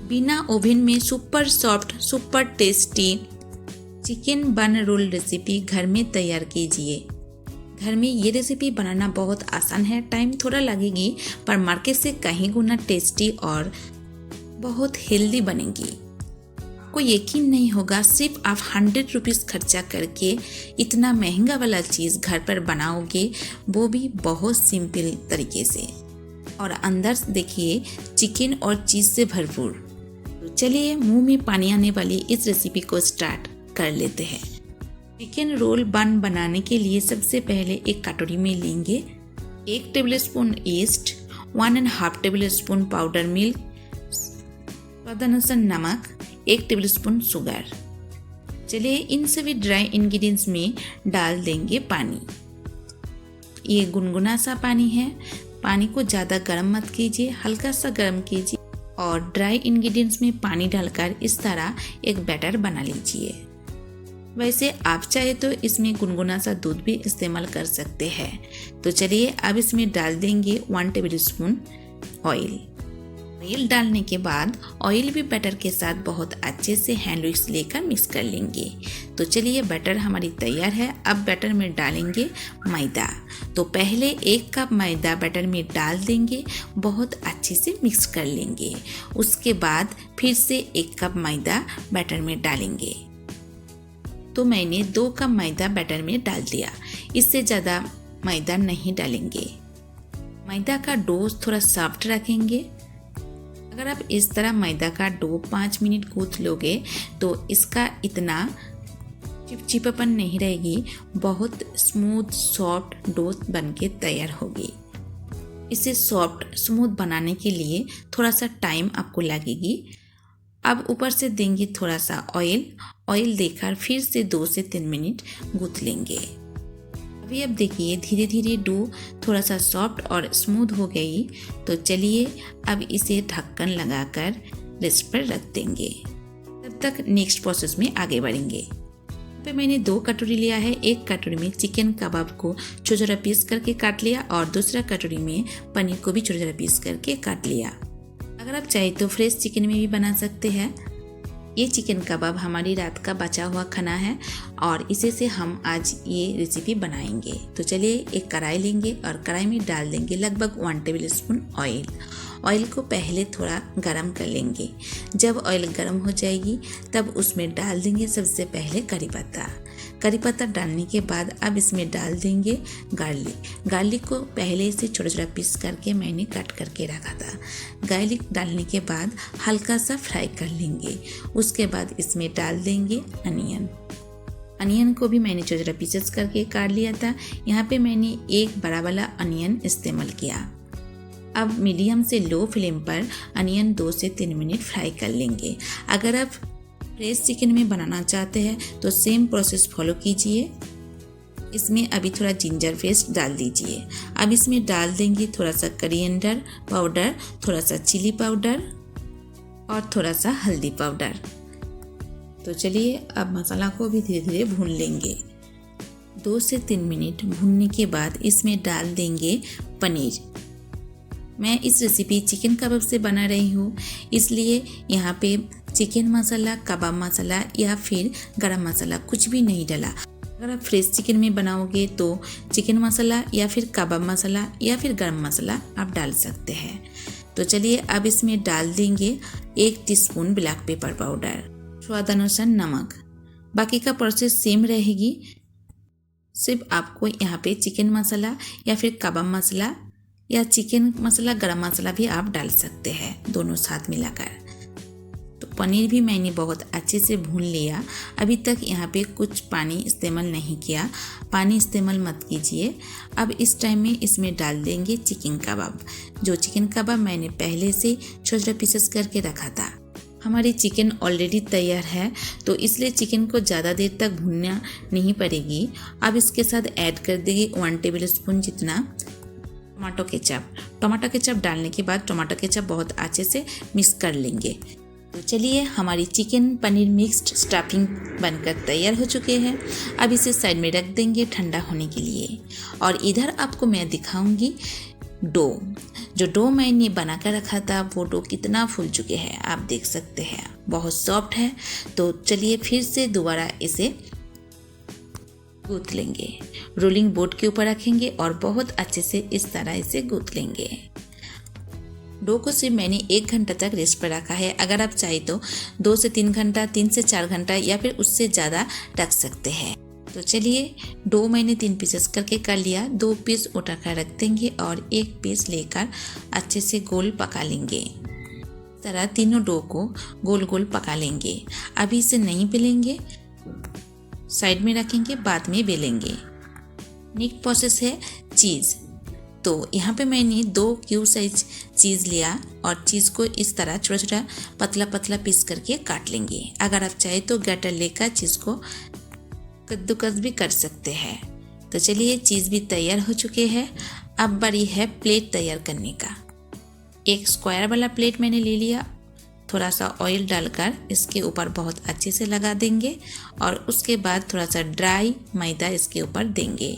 बिना ओवन में super soft super tasty chicken बन रोल रेसिपी घर में तैयार कीजिए। घर में ये रेसिपी बनाना बहुत आसान है, टाइम थोड़ा लगेगी पर मार्केट से कहीं गुना टेस्टी और बहुत हेल्दी बनेगी। आपको यकीन नहीं होगा, सिर्फ आप 100 रुपीज़ खर्चा करके इतना महंगा वाला चीज़ घर पर बनाओगे, वो भी बहुत सिंपल तरीके से। और अंदर देखिए चिकन और चीज़ से भरपूर। तो चलिए मुंह में पानी आने वाली इस रेसिपी को स्टार्ट कर लेते हैं। चिकन रोल बन बनाने के लिए सबसे पहले एक कटोरी में लेंगे 1 tablespoon yeast, 1.5 tablespoon powder milk, स्वादानुसार नमक, 1 टेबलस्पून शुगर। चलिए इन सभी ड्राई इंग्रेडिएंट्स में डाल देंगे पानी। ये गुनगुना सा पानी है, पानी को ज़्यादा गर्म मत कीजिए, हल्का सा गर्म कीजिए और ड्राई इंग्रेडिएंट्स में पानी डालकर इस तरह एक बैटर बना लीजिए। वैसे आप चाहे तो इसमें गुनगुना सा दूध भी इस्तेमाल कर सकते हैं। तो चलिए अब इसमें डाल देंगे 1 टेबलस्पून ऑयल। ऑयल डालने के बाद ऑयल भी बैटर के साथ बहुत अच्छे से हैंड विक्स लेकर मिक्स कर लेंगे। तो चलिए बैटर हमारी तैयार है। अब बैटर में डालेंगे मैदा। तो पहले 1 कप मैदा बैटर में डाल देंगे, बहुत अच्छे से मिक्स कर लेंगे। उसके बाद फिर से 1 कप मैदा बैटर में डालेंगे। तो मैंने 2 कप मैदा बैटर में डाल दिया, इससे ज़्यादा मैदा नहीं डालेंगे। मैदा का डो थोड़ा सॉफ्ट रखेंगे। अगर आप इस तरह मैदा का डो 5 मिनट गूंथ लोगे तो इसका इतना चिपचिपापन नहीं रहेगी, बहुत स्मूथ सॉफ्ट डो बनके तैयार होगी। इसे सॉफ्ट स्मूथ बनाने के लिए थोड़ा सा टाइम आपको लगेगी। अब ऊपर से देंगे थोड़ा सा ऑयल देकर फिर से 2 से 3 मिनट गूंथ लेंगे। अभी अब देखिए धीरे धीरे डो थोड़ा सा सॉफ्ट और स्मूथ हो गई। तो चलिए अब इसे ढक्कन लगाकर रेस्ट पर रख देंगे। तब तक नेक्स्ट प्रोसेस में आगे बढ़ेंगे। यहाँ पे मैंने 2 कटोरी लिया है। एक कटोरी में चिकन कबाब को छोटा पीस करके काट लिया और दूसरा कटोरी में पनीर को भी छोटा पीस करके काट लिया। अगर आप चाहे तो फ्रेश चिकन में भी बना सकते हैं। ये चिकन कबाब हमारी रात का बचा हुआ खाना है और इसी से हम आज ये रेसिपी बनाएंगे। तो चलिए एक कढ़ाई लेंगे और कढ़ाई में डाल देंगे लगभग 1 टेबलस्पून ऑयल। ऑयल को पहले थोड़ा गरम कर लेंगे। जब ऑयल गरम हो जाएगी तब उसमें डाल देंगे सबसे पहले करी पत्ता। करी पत्ता डालने के बाद अब इसमें डाल देंगे गार्लिक को पहले से छोटा छोटा पीस करके मैंने कट करके रखा था। गार्लिक डालने के बाद हल्का सा फ्राई कर लेंगे। उसके बाद इसमें डाल देंगे अनियन को भी मैंने छोटा छोटा पीसेस करके काट लिया था। यहाँ पे मैंने एक बड़ा वाला अनियन इस्तेमाल किया। अब मीडियम से लो फ्लेम पर अनियन 2 से 3 मिनट फ्राई कर लेंगे। अगर आप फ्रेश चिकन में बनाना चाहते हैं तो सेम प्रोसेस फॉलो कीजिए। इसमें अभी थोड़ा जिंजर पेस्ट डाल दीजिए। अब इसमें डाल देंगे थोड़ा सा कोरिएंडर पाउडर, थोड़ा सा चिली पाउडर और थोड़ा सा हल्दी पाउडर। तो चलिए अब मसाला को भी धीरे धीरे भून लेंगे। 2 से 3 मिनट भूनने के बाद इसमें डाल देंगे पनीर। मैं इस रेसिपी चिकन कबाब से बना रही हूँ, इसलिए यहाँ पे चिकन मसाला, कबाब मसाला या फिर गरम मसाला कुछ भी नहीं डाला। अगर आप फ्रेश चिकन में बनाओगे तो चिकन मसाला या फिर कबाब मसाला या फिर गरम मसाला आप डाल सकते हैं। तो चलिए अब इसमें डाल देंगे 1 टीस्पून ब्लैक पेपर पाउडर, स्वादानुसार नमक। बाकी का प्रोसेस सेम रहेगी, सिर्फ आपको यहाँ पे चिकन मसाला या फिर कबाब मसाला या चिकन मसाला गरम मसाला भी आप डाल सकते हैं, दोनों साथ मिलाकर। तो पनीर भी मैंने बहुत अच्छे से भून लिया। अभी तक यहाँ पे कुछ पानी इस्तेमाल नहीं किया, पानी इस्तेमाल मत कीजिए। अब इस टाइम में इसमें डाल देंगे चिकन कबाब। जो चिकन कबाब मैंने पहले से छोटे छोटे पीसेस करके रखा था। हमारी चिकन ऑलरेडी तैयार है तो इसलिए चिकन को ज़्यादा देर तक भूनना नहीं पड़ेगी। अब इसके साथ ऐड कर देंगे 1 टेबलस्पून जितना टमाटो केचप डालने के बाद टमाटो केचप बहुत अच्छे से मिक्स कर लेंगे। तो चलिए हमारी चिकन पनीर मिक्स्ड स्टफिंग बनकर तैयार हो चुके हैं। अब इसे साइड में रख देंगे ठंडा होने के लिए। और इधर आपको मैं दिखाऊंगी डो। जो डो मैंने बना कर रखा था वो डो कितना फूल चुके हैं आप देख सकते हैं, बहुत सॉफ्ट है। तो चलिए फिर से दोबारा इसे गूंथ लेंगे। रोलिंग बोर्ड के ऊपर रखेंगे और बहुत अच्छे से इस तरह इसे गूंथ लेंगे। डो को सिर्फ मैंने 1 घंटा तक रेस्ट पर रखा है। अगर आप चाहे तो 2 से 3 घंटा, 3 से 4 घंटा या फिर उससे ज़्यादा रख सकते हैं। तो चलिए डो मैंने 3 पीसेस करके कर लिया। 2 पीस उठा कर रख देंगे और 1 पीस लेकर अच्छे से गोल पका लेंगे। इस तरह तीनों डो को गोल गोल पका लेंगे। अभी इसे नहीं बेलेंगे, साइड में रखेंगे, बाद में बेलेंगे। नेक्स्ट प्रोसेस है चीज़। तो यहाँ पे मैंने 2 क्यूब साइज चीज़ लिया और चीज़ को इस तरह छोटा छोटा पतला पतला पीस करके काट लेंगे। अगर आप चाहे तो ग्रेटर लेकर चीज़ को कद्दूकस भी कर सकते हैं। तो चलिए चीज़ भी तैयार हो चुके हैं। अब बारी है प्लेट तैयार करने का। एक स्क्वायर वाला प्लेट मैंने ले लिया। थोड़ा सा ऑयल डालकर इसके ऊपर बहुत अच्छे से लगा देंगे और उसके बाद थोड़ा सा ड्राई मैदा इसके ऊपर देंगे।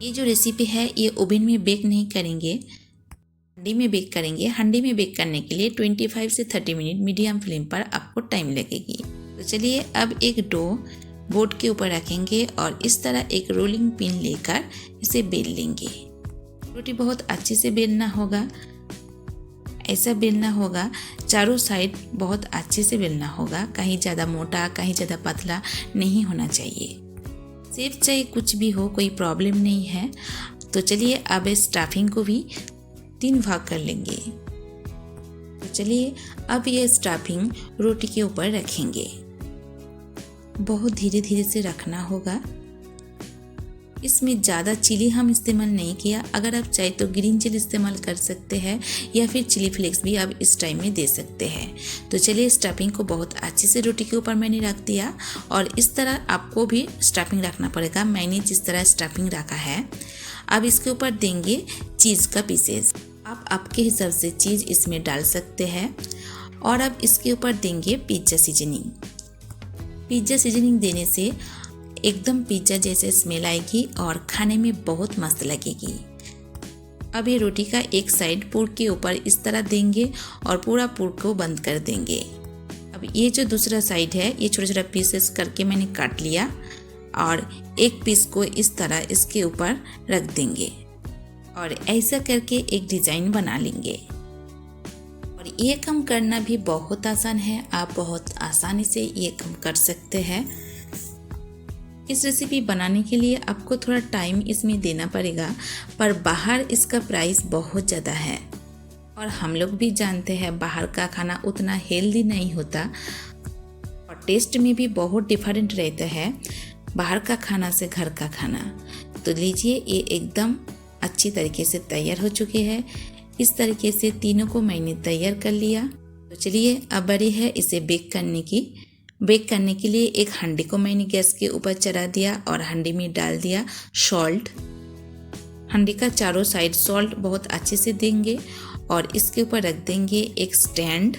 ये जो रेसिपी है ये ओवन में बेक नहीं करेंगे, हंडी में बेक करेंगे। हंडी में बेक करने के लिए 25 से 30 मिनट मीडियम फ्लेम पर आपको टाइम लगेगी। तो चलिए अब एक डो बोर्ड के ऊपर रखेंगे और इस तरह एक रोलिंग पिन लेकर इसे बेल लेंगे। रोटी बहुत अच्छे से बेलना होगा, ऐसा बेलना होगा, चारों साइड बहुत अच्छे से बेलना होगा। कहीं ज़्यादा मोटा कहीं ज़्यादा पतला नहीं होना चाहिए। सेफ चाहे कुछ भी हो, कोई प्रॉब्लम नहीं है। तो चलिए अब स्टफिंग को भी 3 भाग कर लेंगे। तो चलिए अब ये स्टफिंग रोटी के ऊपर रखेंगे। बहुत धीरे धीरे से रखना होगा। इसमें ज़्यादा चिली हम इस्तेमाल नहीं किया। अगर आप चाहे तो ग्रीन चिली इस्तेमाल कर सकते हैं या फिर चिली फ्लेक्स भी आप इस टाइम में दे सकते हैं। तो चलिए स्टफिंग को बहुत अच्छे से रोटी के ऊपर मैंने रख दिया और इस तरह आपको भी स्टफिंग रखना पड़ेगा। मैंने जिस तरह स्टफिंग रखा है, अब इसके ऊपर देंगे चीज़ का पीसेस। आप आपके हिसाब से चीज़ इसमें डाल सकते हैं और अब इसके ऊपर देंगे पिज्ज़ा सीजनिंग। पिज्ज़ा सीजनिंग देने से एकदम पिज्ज़ा जैसे स्मेल आएगी और खाने में बहुत मस्त लगेगी। अब ये रोटी का एक साइड पूर के ऊपर इस तरह देंगे और पूरा पूर को बंद कर देंगे। अब ये जो दूसरा साइड है ये छोटा छोटा पीसेस करके मैंने काट लिया और एक पीस को इस तरह इसके ऊपर रख देंगे और ऐसा करके एक डिज़ाइन बना लेंगे। और ये काम करना भी बहुत आसान है, आप बहुत आसानी से ये काम कर सकते हैं। इस रेसिपी बनाने के लिए आपको थोड़ा टाइम इसमें देना पड़ेगा, पर बाहर इसका प्राइस बहुत ज़्यादा है और हम लोग भी जानते हैं बाहर का खाना उतना हेल्दी नहीं होता और टेस्ट में भी बहुत डिफरेंट रहता है बाहर का खाना से घर का खाना। तो लीजिए ये एकदम अच्छी तरीके से तैयार हो चुके हैं। इस तरीके से तीनों को मैंने तैयार कर लिया। तो चलिए अब बारी है इसे बेक करने की। बेक करने के लिए एक हंडी को मैंने गैस के ऊपर चढ़ा दिया और हंडी में डाल दिया सॉल्ट। हंडी का चारों साइड सॉल्ट बहुत अच्छे से देंगे और इसके ऊपर रख देंगे एक स्टैंड।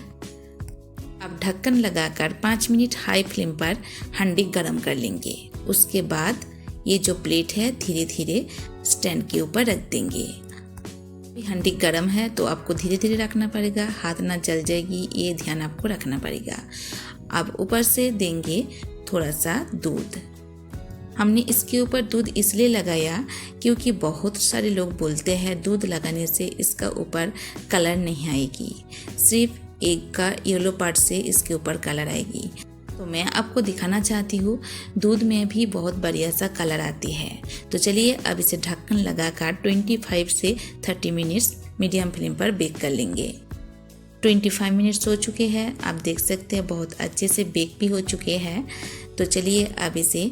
अब ढक्कन लगाकर 5 मिनट हाई फ्लेम पर हंडी गर्म कर लेंगे। उसके बाद ये जो प्लेट है धीरे धीरे स्टैंड के ऊपर रख देंगे। हंडी गर्म है तो आपको धीरे धीरे रखना पड़ेगा, हाथ ना जल जाएगी, ये ध्यान आपको रखना पड़ेगा। अब ऊपर से देंगे थोड़ा सा दूध। हमने इसके ऊपर दूध इसलिए लगाया क्योंकि बहुत सारे लोग बोलते हैं दूध लगाने से इसका ऊपर कलर नहीं आएगी, सिर्फ एग का येलो पार्ट से इसके ऊपर कलर आएगी। तो मैं आपको दिखाना चाहती हूँ दूध में भी बहुत बढ़िया सा कलर आती है। तो चलिए अब इसे ढक्कन लगाकर 25 से 30 मिनट्स मीडियम फ्लेम पर बेक कर लेंगे। 25 मिनट्स हो चुके हैं, आप देख सकते हैं बहुत अच्छे से बेक भी हो चुके हैं। तो चलिए अब इसे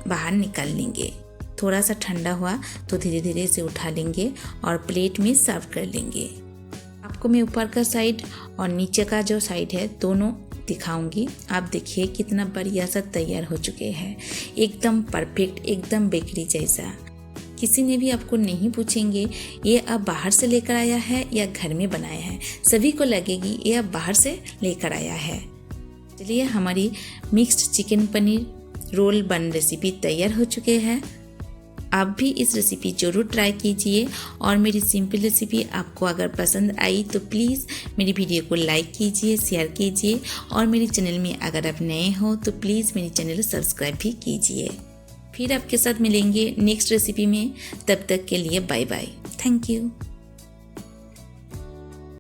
बाहर निकाल लेंगे। थोड़ा सा ठंडा हुआ तो धीरे धीरे इसे उठा लेंगे और प्लेट में सर्व कर लेंगे। आपको मैं ऊपर का साइड और नीचे का जो साइड है दोनों दिखाऊंगी। आप देखिए कितना बढ़िया सा तैयार हो चुके हैं, एकदम परफेक्ट, एकदम बेकरी जैसा। किसी ने भी आपको नहीं पूछेंगे ये आप बाहर से लेकर आया है या घर में बनाया है, सभी को लगेगी ये आप बाहर से लेकर आया है। चलिए हमारी मिक्स्ड चिकन पनीर रोल बन रेसिपी तैयार हो चुके हैं। आप भी इस रेसिपी ज़रूर ट्राई कीजिए और मेरी सिंपल रेसिपी आपको अगर पसंद आई तो प्लीज़ मेरी वीडियो को लाइक कीजिए, शेयर कीजिए और मेरे चैनल में अगर आप नए हो तो प्लीज़ मेरे चैनल सब्सक्राइब भी कीजिए। फिर आपके साथ मिलेंगे नेक्स्ट रेसिपी में, तब तक के लिए बाय बाय। Thank you.